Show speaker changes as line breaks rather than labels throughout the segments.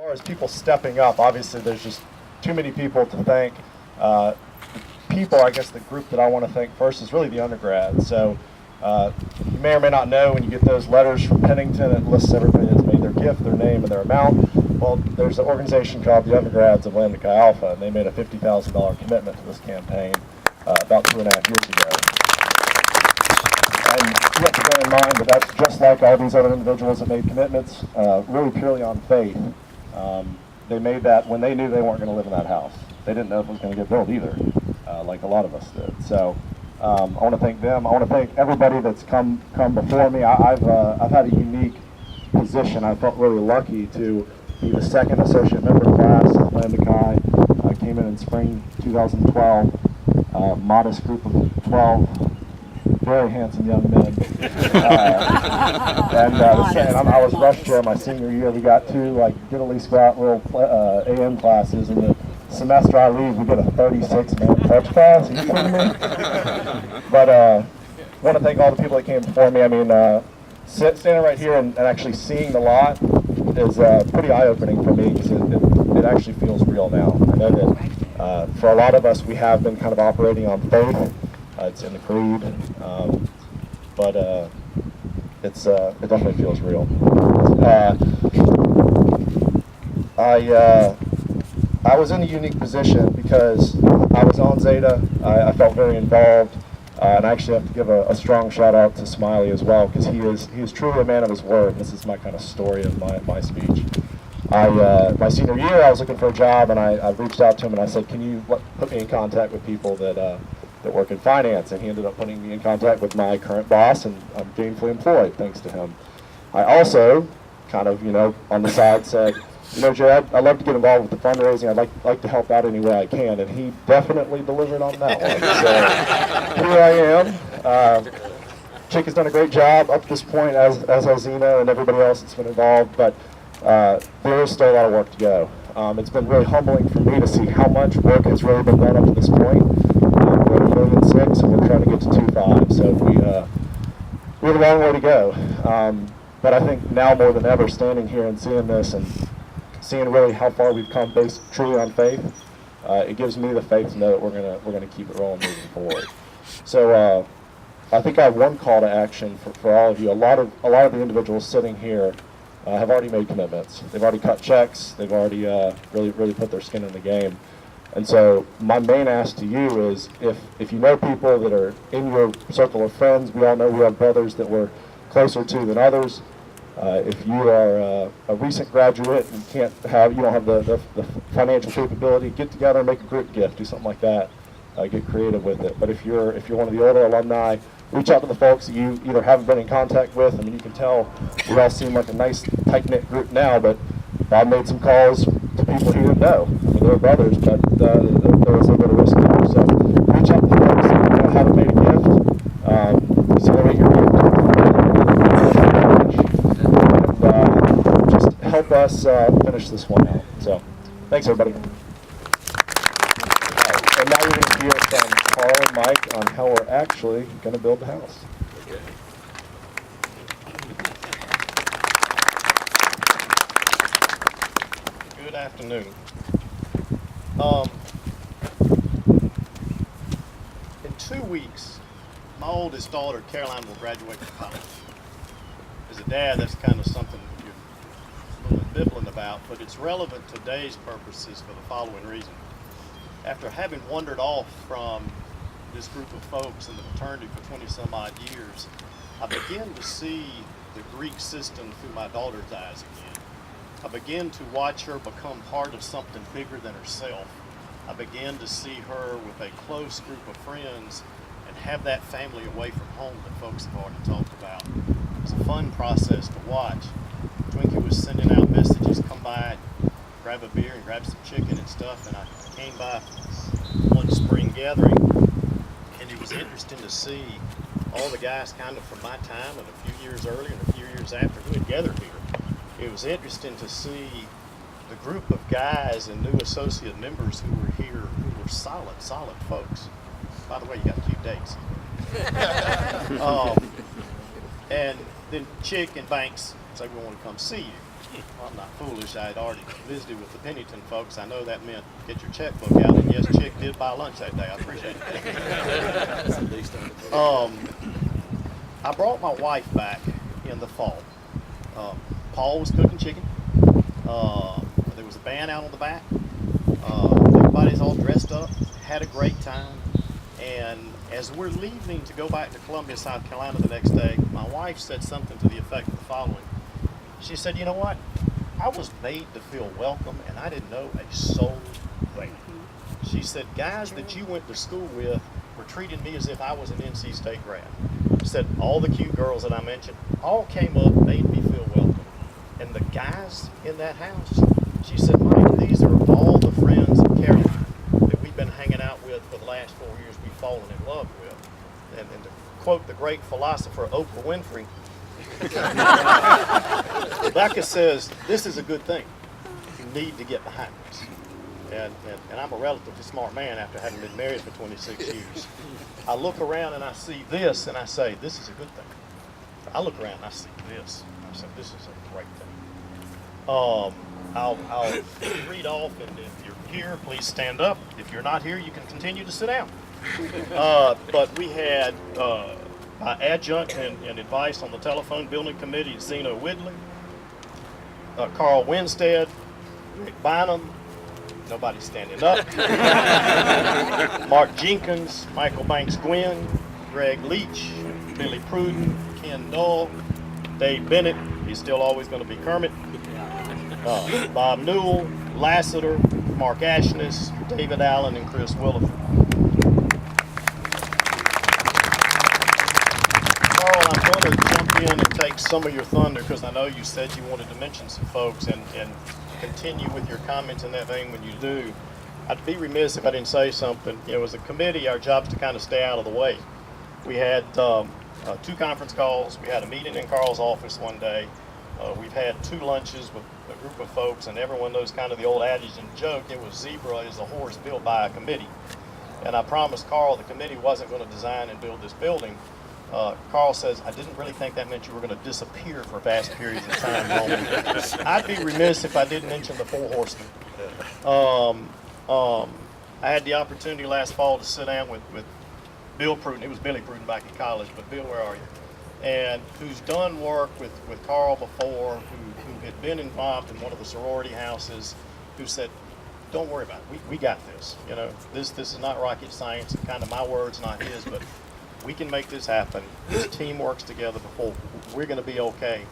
far as people stepping up, obviously there's just too many people to thank. People, I guess the group that I want to thank first is really the undergrads. So you may or may not know, when you get those letters from Pennington, it lists everybody that's made their gift, their name, and their amount. Well, there's an organization called the Undergrads of Lambda Chi Alpha, and they made a $50,000 commitment to this campaign about 2.5 years ago. And you have to bear in mind that that's just like all these other individuals that made commitments, really purely on faith. They made that when they knew they weren't going to live in that house. They didn't know if it was going to get built either, like a lot of us did. So I want to thank them. I want to thank everybody that's come before me. I've had a unique position. I felt really lucky to be the second associate member class of Lambda Chi. I came in spring 2012. Modest group of 12 very handsome young men. I was rush chair my senior year. We got two diddly squat little AM classes, and the semester I leave, we get a 36-minute pledge class. Are you kidding me? But I want to thank all the people that came before me. I mean, standing right here and actually seeing the lot is pretty eye-opening for me, because it actually feels real now. I know that for a lot of us, we have been kind of operating on faith. It's in the creed, but it definitely feels real. I was in a unique position because I was on Zeta. I felt very involved, and I actually have to give a strong shout out to Smiley as well, because he is truly a man of his word. This is my kind of story of my speech. My senior year, I was looking for a job, and I reached out to him and I said, "Can you put me in contact with people that work in finance?" And he ended up putting me in contact with my current boss, and I'm gainfully employed thanks to him. I also kind of, on the side said, Jay, I'd love to get involved with the fundraising. I'd like to help out any way I can, and he definitely delivered on that one. So here I am. Chick has done a great job up to this point, as has Zena and everybody else that's been involved, but there is still a lot of work to go. It's been really humbling for me to see how much work has really been done up to this point. We're at 1.6 million, and we're trying to get to 2.5. So we have a long way to go. But I think now more than ever, standing here and seeing this and seeing really how far we've come based truly on faith, it gives me the faith to know that we're gonna keep it rolling moving forward. So I think I have one call to action for all of you. A lot of the individuals sitting here have already made commitments. They've already cut checks. They've already really put their skin in the game. And so my main ask to you is, if you know people that are in your circle of friends, we all know we have brothers that we're closer to than others. If you are a recent graduate and you don't have the financial capability, get together and make a group gift, do something like that. Get creative with it. But if you're one of the older alumni, reach out to the folks that you either haven't been in contact with. I mean, you can tell we all seem like a nice, tight-knit group now, but Bob made some calls to people he didn't know. I mean, they were brothers, but there was a bit of risk there. So reach out to the folks that haven't made a gift. Accelerate your gift. And just help us finish this one out. So thanks, everybody. And now we're going to hear from Carl and Mike on how we're actually going to build the house.
Good afternoon. In 2 weeks, my oldest daughter, Caroline, will graduate from college. As a dad, that's kind of something you're a little ambivalent about, but it's relevant to today's purposes for the following reason. After having wandered off from this group of folks in the fraternity for 20 some odd years, I began to see the Greek system through my daughter's eyes again. I began to watch her become part of something bigger than herself. I began to see her with a close group of friends and have that family away from home that folks have already talked about. It was a fun process to watch. Twinkie was sending out messages, come by, grab a beer and grab some chicken and stuff, and I came by one spring gathering, and it was interesting to see all the guys kind of from my time and a few years earlier and a few years after who had gathered here. It was interesting to see the group of guys and new associate members who were here who were solid folks. By the way, you got cute dates. And then Chick and Banks say, we want to come see you. Well, I'm not foolish. I had already visited with the Pennington folks. I know that meant get your checkbook out. And yes, Chick did buy lunch that day. I appreciate it. I brought my wife back in the fall. Paul was cooking chicken. There was a band out on the back. Everybody's all dressed up, had a great time. And as we're leaving to go back to Columbia, South Carolina the next day, my wife said something to the effect of the following. She said, you know what? I was made to feel welcome, and I didn't know a soul there. She said, guys that you went to school with were treating me as if I was an NC State grad. She said, all the cute girls that I mentioned all came up, made me feel welcome. And the guys in that house, she said, Mike, these are all the friends of Caroline that we've been hanging out with for the last 4 years we've fallen in love with. And to quote the great philosopher Oprah Winfrey, Rebecca says, this is a good thing. You need to get behind this. And I'm a relatively smart man after having been married for 26 years. I look around and I see this and I say, this is a good thing. I look around and I see this. I say, this is a great thing. I'll read off, and if you're here, please stand up. If you're not here, you can continue to sit down. But we had my adjunct and advice on the telephone building committee, Zeno Widley, Carl Winstead, Rick Bynum, nobody's standing up, Mark Jenkins, Michael Banks Gwynn, Greg Leach, Billy Pruden, Ken Newell, Dave Bennett, he's still always going to be Kermit, Bob Newell, Lassiter, Mark Ashness, David Allen, and Chris Williford. Carl, I'm going to jump in and take some of your thunder because I know you said you wanted to mention some folks and continue with your comments in that vein when you do. I'd be remiss if I didn't say something. You know, as a committee, our job's to kind of stay out of the way. We had 2 conference calls. We had a meeting in Carl's office one day. We've had 2 lunches with a group of folks, and everyone knows kind of the old adage and joke, it was zebra is a horse built by a committee. And I promised Carl the committee wasn't going to design and build this building. Carl says, I didn't really think that meant you were going to disappear for vast periods of time. I'd be remiss if I didn't mention the 4 horsemen. I had the opportunity last fall to sit down with Bill Pruden. It was Billy Pruden back in college, but Bill, where are you? And who's done work with Carl before, who had been involved in one of the sorority houses, who said, don't worry about it. We got this. You know, this is not rocket science, and kind of my words, not his, but we can make this happen. This team works together before. We're going to be okay.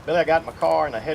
Then I got in my car and I headed